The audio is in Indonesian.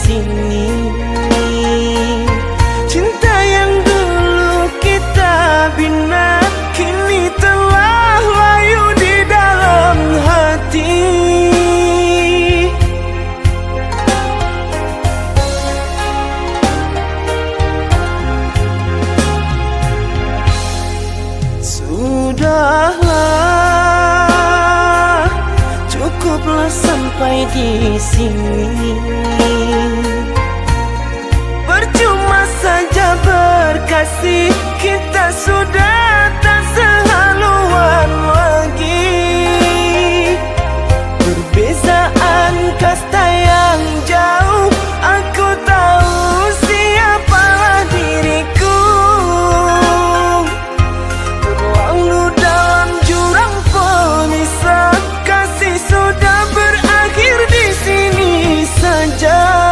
sini. Cinta yang dulu kita bina kini telah layu di dalam hati. Sudahlah, cukuplah sampai di sini. Percuma saja berkasih, kita sudah tak sehaluan lagi. Perbezaan kasta yang jauh, aku tahu siapalah diriku. Terlalu dalam jurang pemisah, kasih sudah berakhir di sini saja.